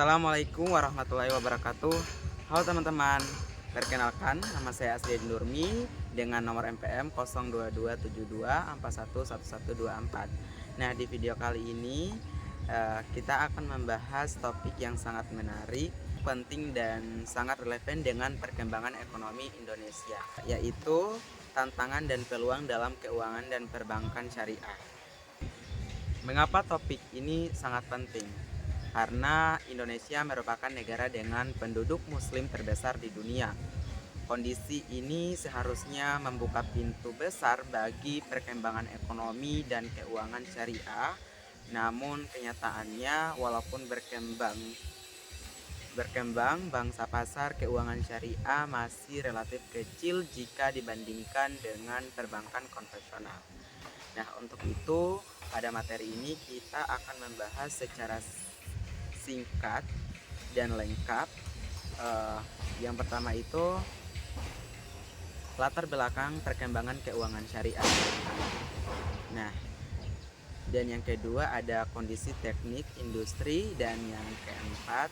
Assalamualaikum warahmatullahi wabarakatuh. Halo teman-teman, perkenalkan nama saya Asri Nurmi dengan nomor MPM 02272411124. Nah, di video kali ini kita akan membahas topik yang sangat menarik, penting dan sangat relevan dengan perkembangan ekonomi Indonesia, yaitu tantangan dan peluang dalam keuangan dan perbankan syariah. Mengapa topik ini sangat penting? Karena Indonesia merupakan negara dengan penduduk muslim terbesar di dunia. Kondisi ini seharusnya membuka pintu besar bagi perkembangan ekonomi dan keuangan syariah. Namun kenyataannya walaupun berkembang bangsa pasar keuangan syariah masih relatif kecil jika dibandingkan dengan perbankan konvensional. Nah, untuk itu pada materi ini kita akan membahas secara singkat dan lengkap. Yang pertama itu latar belakang perkembangan keuangan syariah. Nah, dan yang kedua ada kondisi teknik industri, dan yang keempat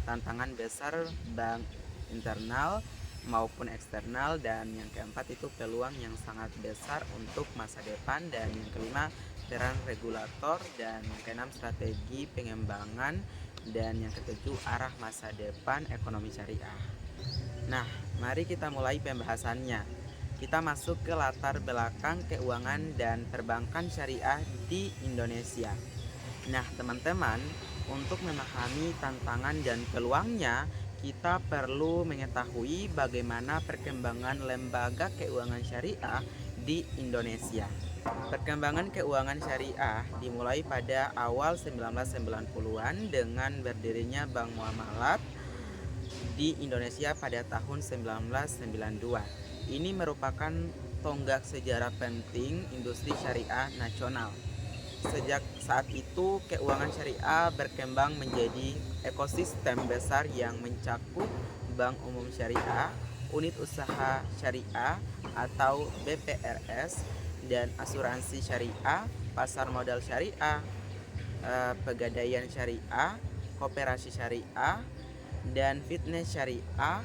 tantangan besar bank internal maupun eksternal, dan yang keempat itu peluang yang sangat besar untuk masa depan, dan yang kelima peran regulator, dan yang keenam strategi pengembangan, dan yang ketujuh arah masa depan ekonomi syariah. Nah, mari kita mulai pembahasannya. Kita masuk ke latar belakang keuangan dan perbankan syariah di Indonesia. Nah, teman-teman, untuk memahami tantangan dan peluangnya, kita perlu mengetahui bagaimana perkembangan lembaga keuangan syariah di Indonesia. Perkembangan keuangan syariah dimulai pada awal 1990-an dengan berdirinya Bank Muamalat di Indonesia pada tahun 1992. Ini merupakan tonggak sejarah penting industri syariah nasional. Sejak saat itu, keuangan syariah berkembang menjadi ekosistem besar yang mencakup Bank Umum Syariah, Unit Usaha Syariah atau BPRS, dan asuransi syariah, pasar modal syariah, pegadaian syariah, koperasi syariah, dan fitness syariah.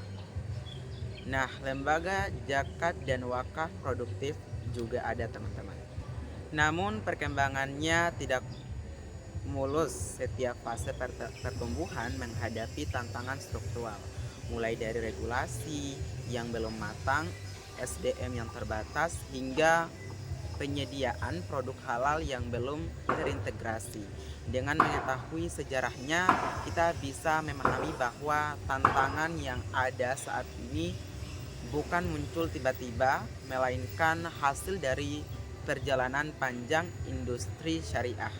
Nah, lembaga zakat dan wakaf produktif juga ada, teman-teman. Namun perkembangannya tidak mulus. Setiap fase pertumbuhan menghadapi tantangan struktural, mulai dari regulasi yang belum matang, SDM yang terbatas, hingga penyediaan produk halal yang belum terintegrasi. Dengan mengetahui sejarahnya, kita bisa memahami bahwa tantangan yang ada saat ini bukan muncul tiba-tiba, melainkan hasil dari perjalanan panjang industri syariah.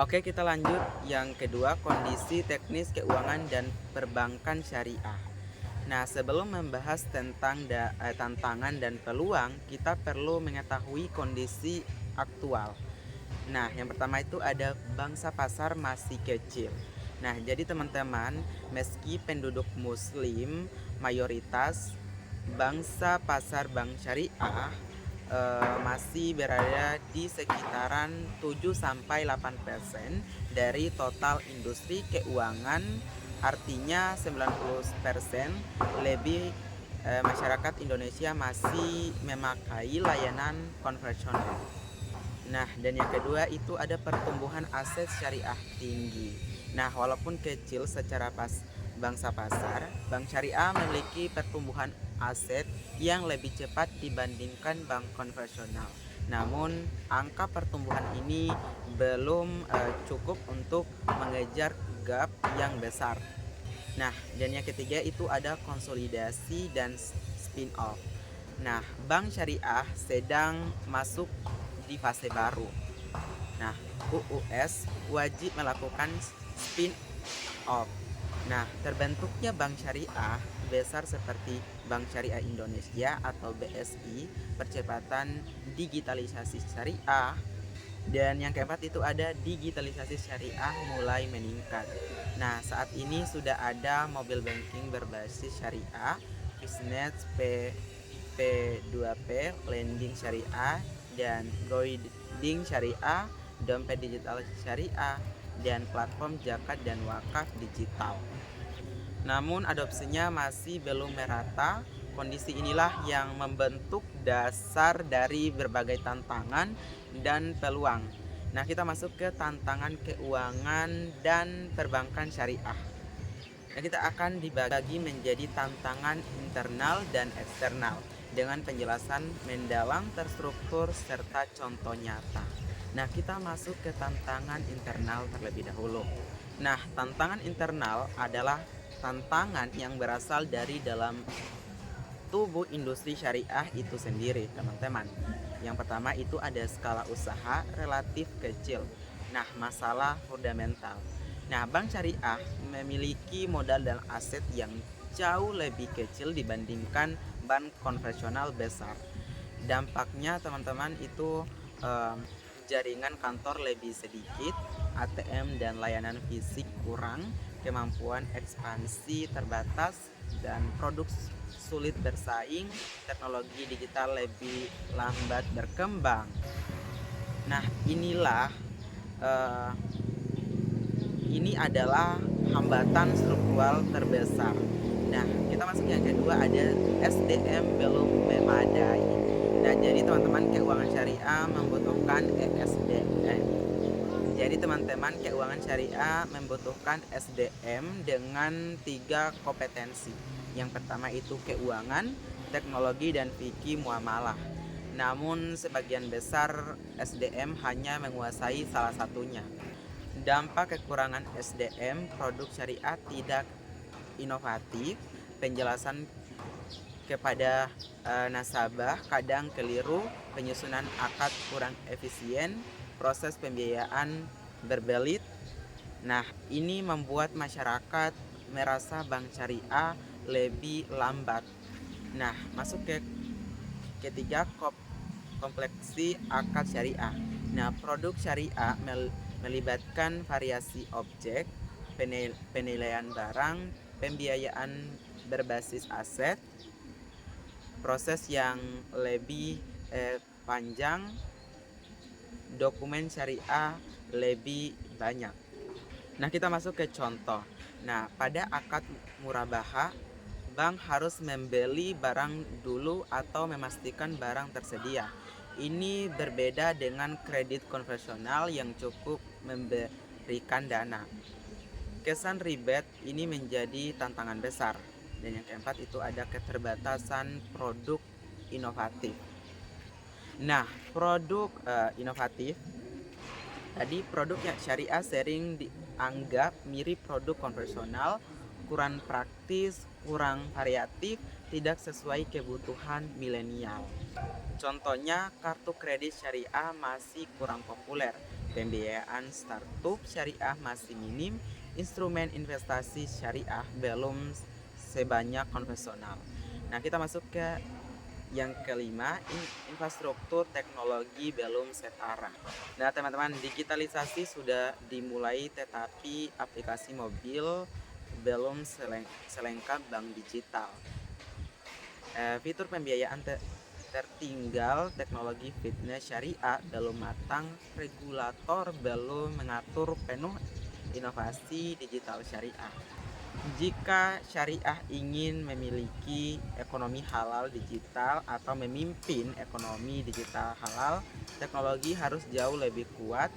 Oke, kita lanjut. Yang kedua, kondisi teknis keuangan dan perbankan syariah. Nah, sebelum membahas tentang tantangan dan peluang, kita perlu mengetahui kondisi aktual. Nah, yang pertama itu ada bangsa pasar masih kecil. Nah, jadi teman-teman, meski penduduk muslim mayoritas, bangsa pasar bank syariah masih berada di sekitaran 7-8% dari total industri keuangan. Artinya 90% lebih masyarakat Indonesia masih memakai layanan konvensional. Nah, dan yang kedua itu ada pertumbuhan aset syariah tinggi. Nah, walaupun kecil secara bangsa pasar, bank syariah memiliki pertumbuhan aset yang lebih cepat dibandingkan bank konvensional. Namun, angka pertumbuhan ini belum cukup untuk mengejar gap yang besar. Nah, dan yang ketiga itu ada konsolidasi dan spin-off. Nah, bank syariah sedang masuk di fase baru. Nah, UUS wajib melakukan spin-off. Nah, terbentuknya bank syariah besar seperti Bank Syariah Indonesia atau BSI, percepatan digitalisasi syariah. Dan yang keempat itu ada digitalisasi syariah mulai meningkat. Nah, saat ini sudah ada mobile banking berbasis syariah, Bisnet P2P, lending syariah, dan Goiding syariah, dompet digital syariah. dan platform zakat dan wakaf digital. Namun adopsinya masih belum merata. Kondisi inilah yang membentuk dasar dari berbagai tantangan dan peluang. Nah, kita masuk ke tantangan keuangan dan perbankan syariah. Nah, kita akan dibagi menjadi tantangan internal dan eksternal dengan penjelasan mendalam, terstruktur, serta contoh nyata. Nah, kita masuk ke tantangan internal terlebih dahulu. Nah, tantangan internal adalah tantangan yang berasal dari dalam tubuh industri syariah itu sendiri, teman-teman. Yang pertama itu ada skala usaha relatif kecil. Nah, masalah fundamental. Nah, bank syariah memiliki modal dan aset yang jauh lebih kecil dibandingkan bank konvensional besar. Dampaknya teman-teman itu jaringan kantor lebih sedikit, ATM dan layanan fisik kurang, kemampuan ekspansi terbatas, dan produk sulit bersaing, teknologi digital lebih lambat berkembang. Nah, ini adalah hambatan struktural terbesar. Nah, kita masuk yang kedua, ada SDM belum memadai. Nah, jadi teman-teman, keuangan syariah membutuhkan SDM dengan 3 kompetensi. Yang pertama itu keuangan, teknologi, dan fikih muamalah. Namun sebagian besar SDM hanya menguasai salah satunya. Dampak kekurangan SDM, produk syariah tidak inovatif, penjelasan kepada nasabah kadang keliru, penyusunan akad kurang efisien, proses pembiayaan berbelit. Nah, ini membuat masyarakat merasa bank syariah lebih lambat. Nah, masuk ke ketiga, kompleksi akad syariah. Nah, produk syariah melibatkan variasi objek, penilaian barang, pembiayaan berbasis aset, proses yang lebih panjang, dokumen syariah lebih banyak. Nah, kita masuk ke contoh. Nah, pada akad murabaha, bank harus membeli barang dulu atau memastikan barang tersedia. Ini berbeda dengan kredit konvensional yang cukup memberikan dana. Kesan ribet ini menjadi tantangan besar. Dan yang keempat itu ada keterbatasan produk inovatif. Nah, produk inovatif tadi, produk yang syariah sering dianggap mirip produk konvensional, kurang praktis, kurang variatif, tidak sesuai kebutuhan milenial. Contohnya, kartu kredit syariah masih kurang populer, pembiayaan startup syariah masih minim, instrumen investasi syariah belum sebanyak konvensional. Nah, kita masuk ke yang kelima, infrastruktur teknologi belum setara. Nah, teman-teman, digitalisasi sudah dimulai tetapi aplikasi mobil belum selengkap bank digital. Fitur pembiayaan tertinggal, teknologi fitness syariah belum matang, regulator belum mengatur penuh inovasi digital syariah. Jika syariah ingin memiliki ekonomi halal digital atau memimpin ekonomi digital halal, teknologi harus jauh lebih kuat.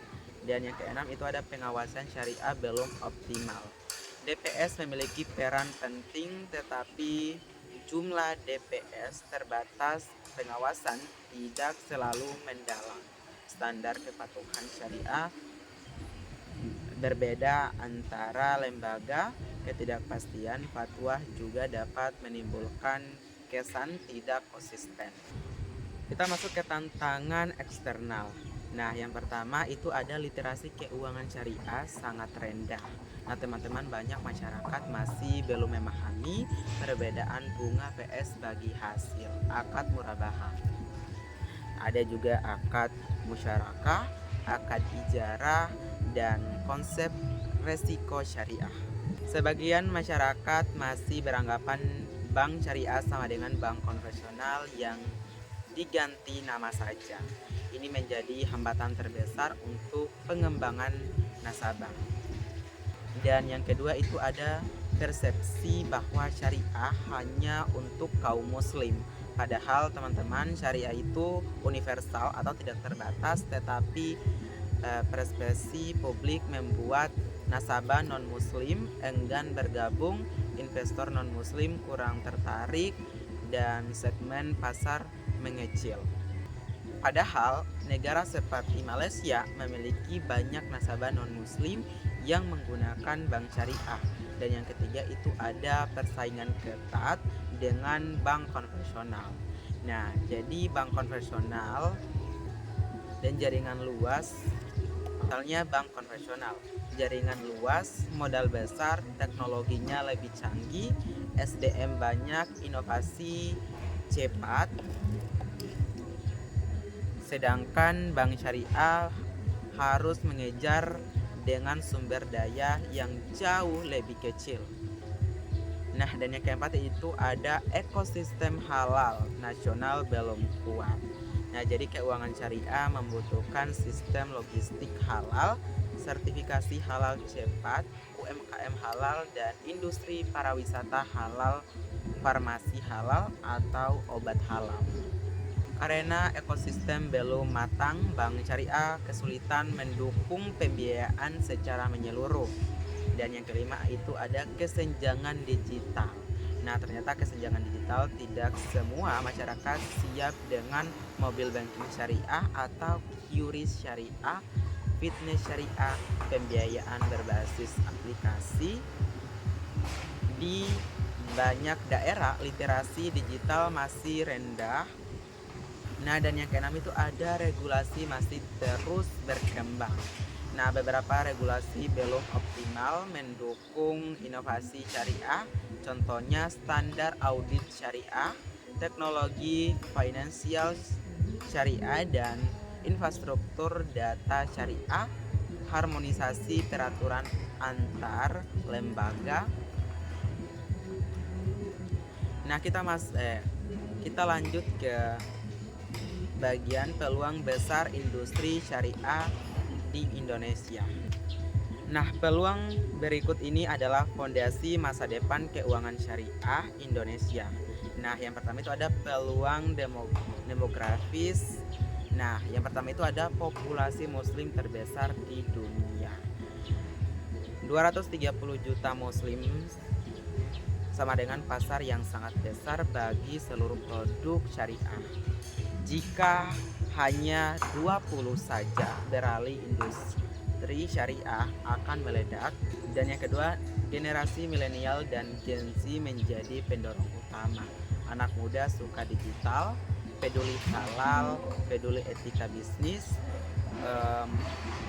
Dan yang keenam itu ada pengawasan syariah belum optimal. DPS memiliki peran penting tetapi jumlah DPS terbatas, pengawasan tidak selalu mendalam. Standar kepatuhan syariah berbeda antara lembaga, ketidakpastian fatwa juga dapat menimbulkan kesan tidak konsisten. Kita masuk ke tantangan eksternal. Nah, yang pertama itu ada literasi keuangan syariah sangat rendah. Nah, teman-teman, banyak masyarakat masih belum memahami perbedaan bunga PS bagi hasil akad murabaha. Ada juga akad musyarakah, akad ijarah, dan konsep resiko syariah. Sebagian masyarakat masih beranggapan bank syariah sama dengan bank konvensional yang diganti nama saja. Ini menjadi hambatan terbesar untuk pengembangan nasabah. Dan yang kedua itu ada persepsi bahwa syariah hanya untuk kaum muslim. Padahal teman-teman, syariah itu universal atau tidak terbatas, tetapi persepsi publik membuat nasabah non-muslim enggan bergabung, investor non-muslim kurang tertarik, dan segmen pasar mengecil. Padahal negara seperti Malaysia memiliki banyak nasabah non-muslim yang menggunakan bank syariah. Dan yang ketiga itu ada persaingan ketat dengan bank konvensional. Nah, jadi bank konvensional dan jaringan luas, misalnya bank konvensional, jaringan luas, modal besar, teknologinya lebih canggih, SDM banyak, inovasi cepat. Sedangkan bank syariah harus mengejar dengan sumber daya yang jauh lebih kecil. Nah, dan yang keempat itu ada ekosistem halal nasional belum kuat. Nah, jadi keuangan syariah membutuhkan sistem logistik halal, sertifikasi halal cepat, UMKM halal, dan industri pariwisata halal, farmasi halal, atau obat halal. Karena ekosistem belum matang, bank syariah kesulitan mendukung pembiayaan secara menyeluruh. Dan yang kelima itu ada kesenjangan digital. Nah, ternyata kesenjangan digital tidak semua masyarakat siap dengan mobil banking syariah atau QRIS syariah, fitness syariah, pembiayaan berbasis aplikasi. Di banyak daerah literasi digital masih rendah. Nah, dan yang keenam itu ada regulasi masih terus berkembang. Nah, beberapa regulasi belum optimal mendukung inovasi syariah, contohnya standar audit syariah, teknologi finansial syariah, dan infrastruktur data syariah, harmonisasi peraturan antar lembaga. Nah, kita lanjut ke bagian peluang besar industri syariah di Indonesia. Nah, peluang berikut ini adalah fondasi masa depan keuangan syariah Indonesia. Nah, yang pertama itu ada peluang demografis. Nah, yang pertama itu ada populasi muslim terbesar di dunia. 230 juta muslim sama dengan pasar yang sangat besar bagi seluruh produk syariah. Jika hanya 20 saja beralih industri syariah akan meledak. Dan yang kedua, generasi milenial dan Gen Z menjadi pendorong utama. Anak muda suka digital, peduli halal, peduli etika bisnis,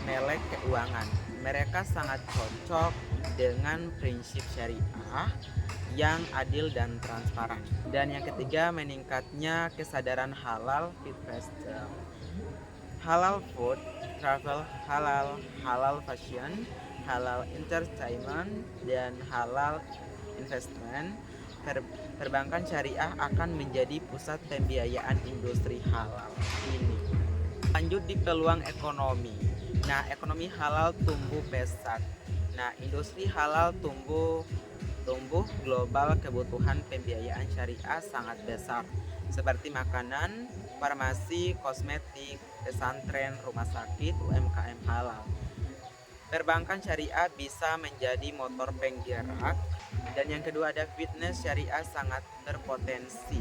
melek keuangan. Mereka sangat cocok dengan prinsip syariah yang adil dan transparan. Dan yang ketiga, meningkatnya kesadaran halal fit fashion, halal food, travel halal, halal fashion, halal entertainment, dan halal investment. Perbankan syariah akan menjadi pusat pembiayaan industri halal ini. Lanjut di peluang ekonomi. Nah, ekonomi halal tumbuh pesat. Nah, industri halal tumbuh global. Kebutuhan pembiayaan syariah sangat besar, seperti makanan, farmasi, kosmetik, pesantren, rumah sakit, UMKM halal. Perbankan syariah bisa menjadi motor penggerak. Dan yang kedua ada fitness syariah sangat berpotensi.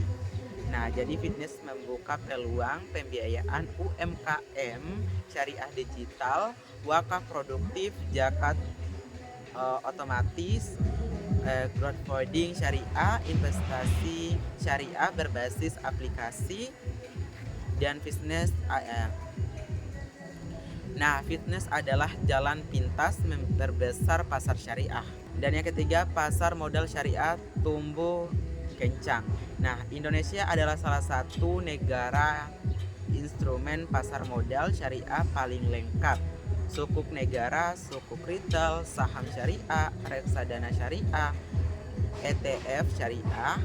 Nah, jadi fitness membuka peluang pembiayaan UMKM syariah digital, wakaf produktif, zakat otomatis, crowdfunding syariah, investasi syariah berbasis aplikasi, dan fitness. Nah, fitness adalah jalan pintas memperbesar pasar syariah. Dan yang ketiga, pasar modal syariah tumbuh kencang. Nah, Indonesia adalah salah satu negara instrumen pasar modal syariah paling lengkap. Sukuk negara, sukuk retail, saham syariah, reksadana syariah, ETF syariah.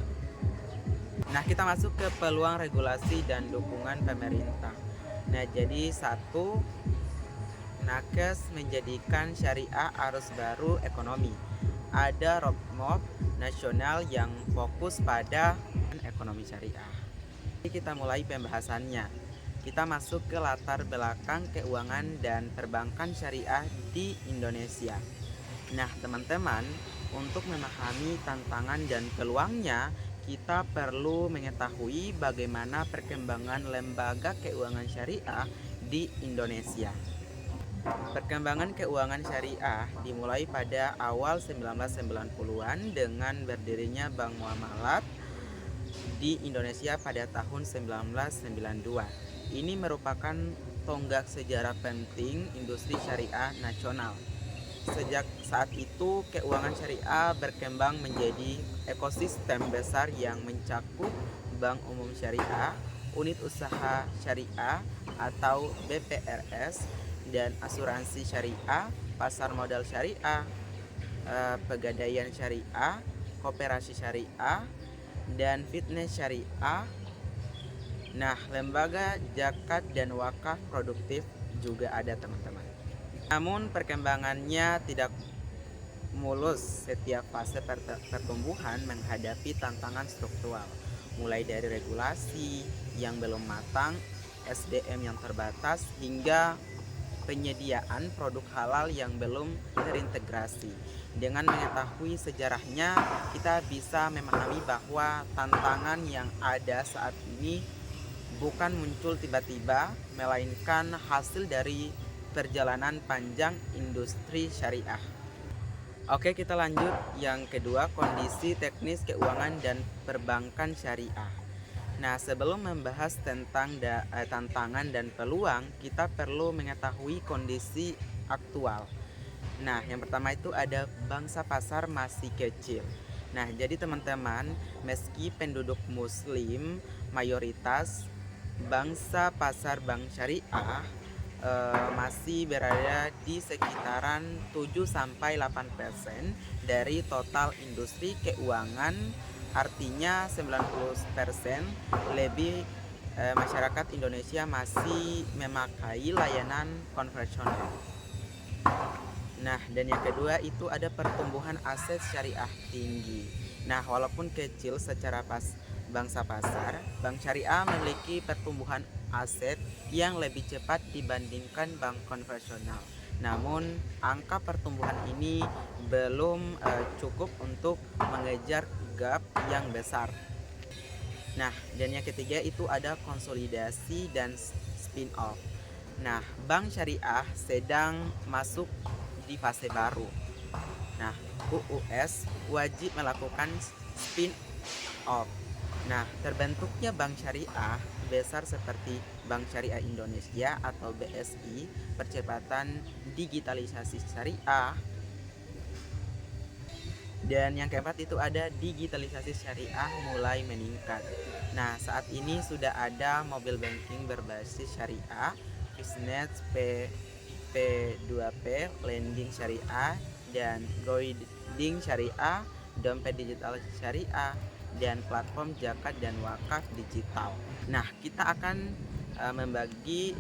Nah, kita masuk ke peluang regulasi dan dukungan pemerintah. Nah, jadi satu, Nakes menjadikan syariah arus baru ekonomi. Ada roadmap nasional yang fokus pada ekonomi syariah. Jadi kita mulai pembahasannya. Kita masuk ke latar belakang keuangan dan perbankan syariah di Indonesia. Nah, teman-teman, untuk memahami tantangan dan peluangnya, kita perlu mengetahui bagaimana perkembangan lembaga keuangan syariah di Indonesia. Perkembangan keuangan syariah dimulai pada awal 1990-an dengan berdirinya Bank Muamalat di Indonesia pada tahun 1992. Ini merupakan tonggak sejarah penting industri syariah nasional. Sejak saat itu, keuangan syariah berkembang menjadi ekosistem besar yang mencakup Bank Umum Syariah, unit usaha syariah atau BPRS, dan asuransi syariah, pasar modal syariah, pegadaian syariah, koperasi syariah, dan fitness syariah. Nah, lembaga zakat dan wakaf produktif juga ada, teman-teman. Namun perkembangannya tidak mulus. Setiap fase pertumbuhan menghadapi tantangan struktural, mulai dari regulasi yang belum matang, SDM yang terbatas, hingga penyediaan produk halal yang belum terintegrasi. Dengan mengetahui sejarahnya, kita bisa memahami bahwa tantangan yang ada saat ini bukan muncul tiba-tiba, melainkan hasil dari perjalanan panjang industri syariah. Oke, kita lanjut. Yang kedua, kondisi teknis keuangan dan perbankan syariah. Nah, sebelum membahas tentang tantangan dan peluang, kita perlu mengetahui kondisi aktual. Nah, yang pertama itu ada bangsa pasar masih kecil. Nah, jadi teman-teman, meski penduduk muslim mayoritas, bangsa pasar bank syariah masih berada di sekitaran 7-8% dari total industri keuangan. Artinya 90% lebih masyarakat Indonesia masih memakai layanan konvensional. Nah, dan yang kedua itu ada pertumbuhan aset syariah tinggi. Nah, walaupun kecil secara bangsa pasar, bank syariah memiliki pertumbuhan aset yang lebih cepat dibandingkan bank konvensional. Namun, angka pertumbuhan ini belum cukup untuk mengejar gap yang besar. Nah, dan yang ketiga itu ada konsolidasi dan spin-off. Nah, bank syariah sedang masuk di fase baru. Nah, UUS wajib melakukan spin-off. Nah, terbentuknya bank syariah besar seperti Bank Syariah Indonesia atau BSI, percepatan digitalisasi syariah. Dan yang keempat itu ada digitalisasi syariah mulai meningkat. Nah, saat ini sudah ada mobile banking berbasis syariah, Kisnet P2P, lending syariah, dan Goiding syariah, dompet digital syariah, dan platform zakat dan wakaf digital. Nah, kita akan membagi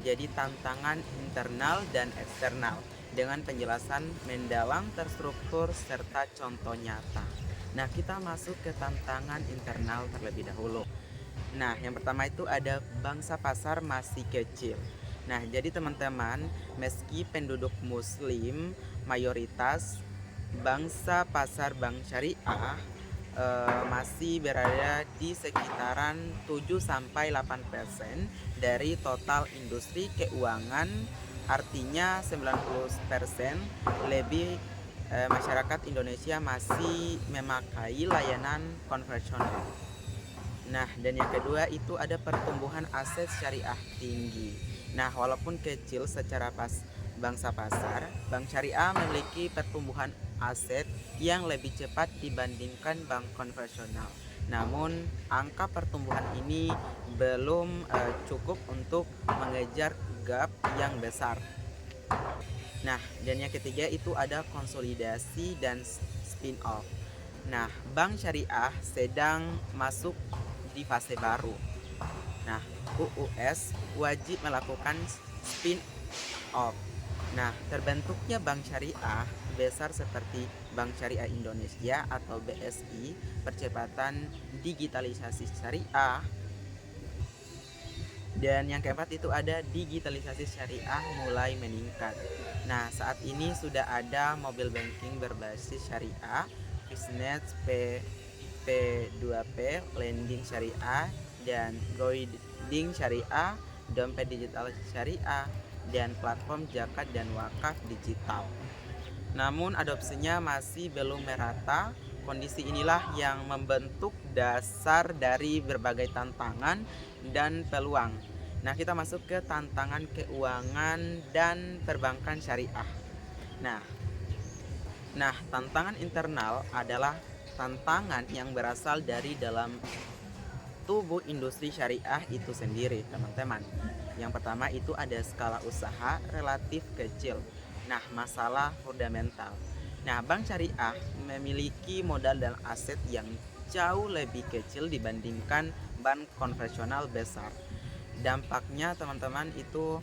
jadi tantangan internal dan eksternal dengan penjelasan mendalam, terstruktur, serta contoh nyata. Nah, kita masuk ke tantangan internal terlebih dahulu. Nah, yang pertama itu ada bangsa pasar masih kecil. Nah, jadi teman-teman, meski penduduk muslim mayoritas, bangsa pasar bank syariah masih berada di sekitaran 7-8% dari total industri keuangan. Artinya 90% lebih masyarakat Indonesia masih memakai layanan konvensional. Nah, dan yang kedua itu ada pertumbuhan aset syariah tinggi. Nah, walaupun kecil secara bangsa pasar, bank syariah memiliki pertumbuhan aset yang lebih cepat dibandingkan bank konvensional. Namun, angka pertumbuhan ini belum cukup untuk mengejar gap yang besar. Nah, dan yang ketiga itu ada konsolidasi dan spin-off. Nah, bank syariah sedang masuk di fase baru. Nah, UUS wajib melakukan spin spin-off. Nah, terbentuknya bank syariah besar seperti Bank Syariah Indonesia atau BSI, percepatan digitalisasi syariah. Dan yang keempat itu ada digitalisasi syariah mulai meningkat. Nah, saat ini sudah ada mobile banking berbasis syariah, Bisnet P2P, lending syariah, dan Goiding syariah, dompet digital syariah, dan platform zakat dan wakaf digital. Namun adopsinya masih belum merata. Kondisi inilah yang membentuk dasar dari berbagai tantangan dan peluang. Nah, kita masuk ke tantangan keuangan dan perbankan syariah. Nah, tantangan internal adalah tantangan yang berasal dari dalam tubuh industri syariah itu sendiri, teman-teman. Yang pertama itu ada skala usaha relatif kecil. Nah, masalah fundamental. Nah, bank syariah memiliki modal dan aset yang jauh lebih kecil dibandingkan bank konvensional besar. Dampaknya teman-teman itu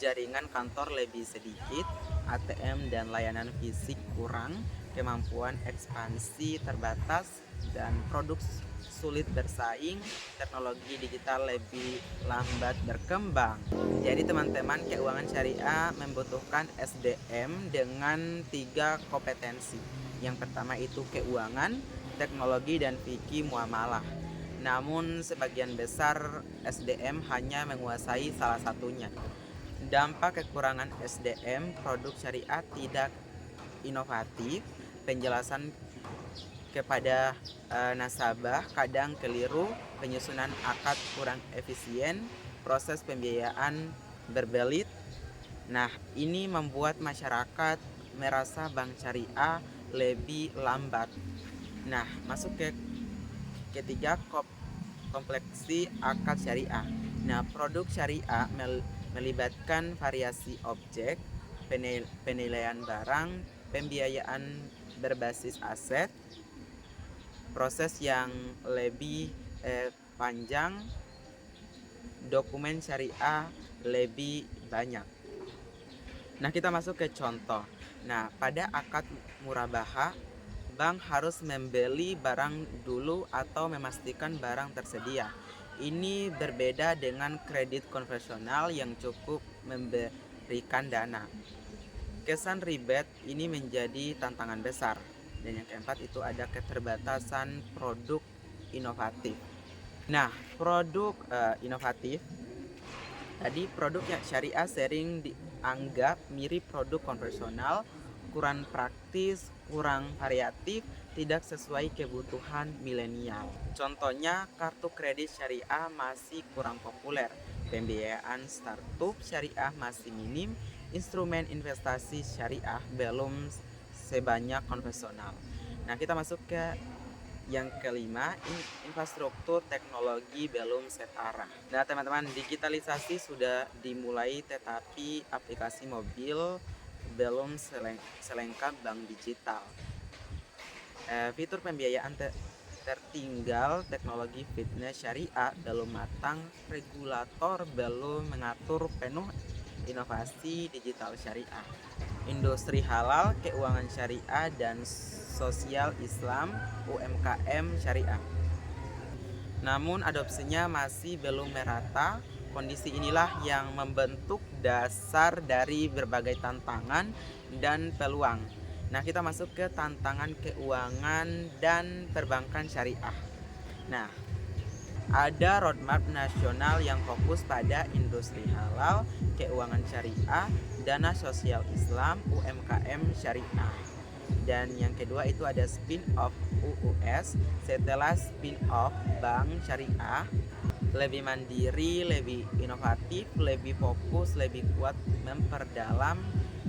jaringan kantor lebih sedikit, ATM dan layanan fisik kurang, kemampuan ekspansi terbatas, dan produk sulit bersaing, teknologi digital lebih lambat berkembang. Jadi teman-teman, keuangan syariah membutuhkan SDM dengan 3 kompetensi. Yang pertama itu keuangan, teknologi, dan fikih muamalah. Namun sebagian besar SDM hanya menguasai salah satunya. Dampak kekurangan SDM, produk syariah tidak inovatif, penjelasan kepada nasabah kadang keliru, penyusunan akad kurang efisien, proses pembiayaan berbelit. Nah, ini membuat masyarakat merasa bank syariah lebih lambat. Nah, masuk ke ketiga, kompleksi akad syariah. Nah, produk syariah melibatkan variasi objek, penilaian barang, pembiayaan berbasis aset, proses yang lebih panjang, dokumen syariah lebih banyak. Nah, kita masuk ke contoh. Nah, pada akad murabahah, bank harus membeli barang dulu atau memastikan barang tersedia. Ini berbeda dengan kredit konvensional yang cukup memberikan dana. Kesan ribet ini menjadi tantangan besar. Dan yang keempat itu ada keterbatasan produk inovatif. Nah, produk inovatif tadi, produk yang syariah sering dianggap mirip produk konvensional, kurang praktis, kurang variatif, tidak sesuai kebutuhan milenial. Contohnya, kartu kredit syariah masih kurang populer, pembiayaan startup syariah masih minim, instrumen investasi syariah belum sebanyak konvensional. Nah, kita masuk ke yang kelima, infrastruktur teknologi belum setara. Nah, teman-teman, digitalisasi sudah dimulai tetapi aplikasi mobil belum selengkap bank digital. Fitur pembiayaan tertinggal, teknologi fitness syariah belum matang, regulator belum mengatur penuh inovasi digital syariah. Industri halal, keuangan syariah, dan sosial Islam UMKM syariah. Namun adopsinya masih belum merata. Kondisi inilah yang membentuk dasar dari berbagai tantangan dan peluang. Nah, kita masuk ke tantangan keuangan dan perbankan syariah. Nah, ada roadmap nasional yang fokus pada industri halal, keuangan syariah, dana sosial Islam, UMKM syariah. Dan yang kedua itu ada spin-off UUS. Setelah spin-off bank syariah, lebih mandiri, lebih inovatif, lebih fokus, lebih kuat memperdalam.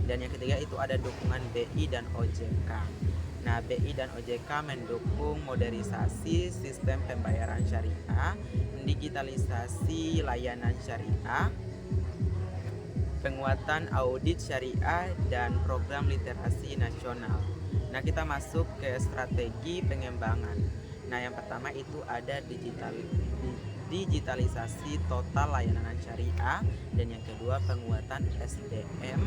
Dan yang ketiga itu ada dukungan BI dan OJK. Nah, BI dan OJK mendukung modernisasi sistem pembayaran syariah, digitalisasi layanan syariah, penguatan audit syariah, dan program literasi nasional. Nah, kita masuk ke strategi pengembangan. Nah, yang pertama itu ada digitalisasi total layanan syariah, dan yang kedua penguatan SDM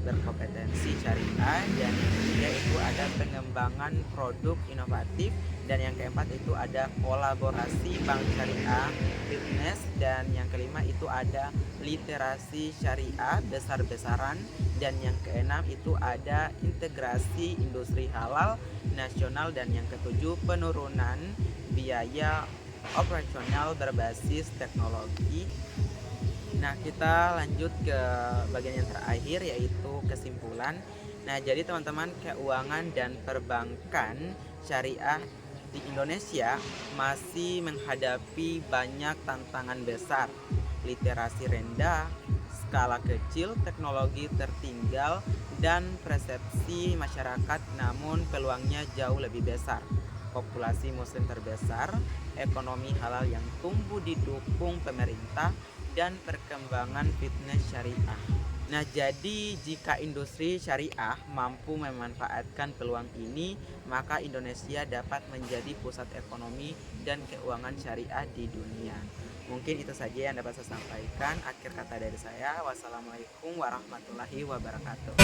berkompetensi syariah, dan yang ketiga itu ada pengembangan produk inovatif, dan yang keempat itu ada kolaborasi bank syariah fitness, dan yang kelima itu ada literasi syariah besar-besaran, dan yang keenam itu ada integrasi industri halal nasional, dan yang ketujuh penurunan biaya operasional berbasis teknologi. Nah, kita lanjut ke bagian yang terakhir, yaitu kesimpulan. Nah, jadi teman-teman, keuangan dan perbankan syariah di Indonesia masih menghadapi banyak tantangan besar. Literasi rendah, skala kecil, teknologi tertinggal, dan persepsi masyarakat, namun peluangnya jauh lebih besar. Populasi muslim terbesar, ekonomi halal yang tumbuh didukung pemerintah, dan perkembangan fitness syariah. Nah, jadi jika industri syariah mampu memanfaatkan peluang ini, maka Indonesia dapat menjadi pusat ekonomi dan keuangan syariah di dunia. Mungkin itu saja yang dapat saya sampaikan. Akhir kata dari saya, wassalamualaikum warahmatullahi wabarakatuh.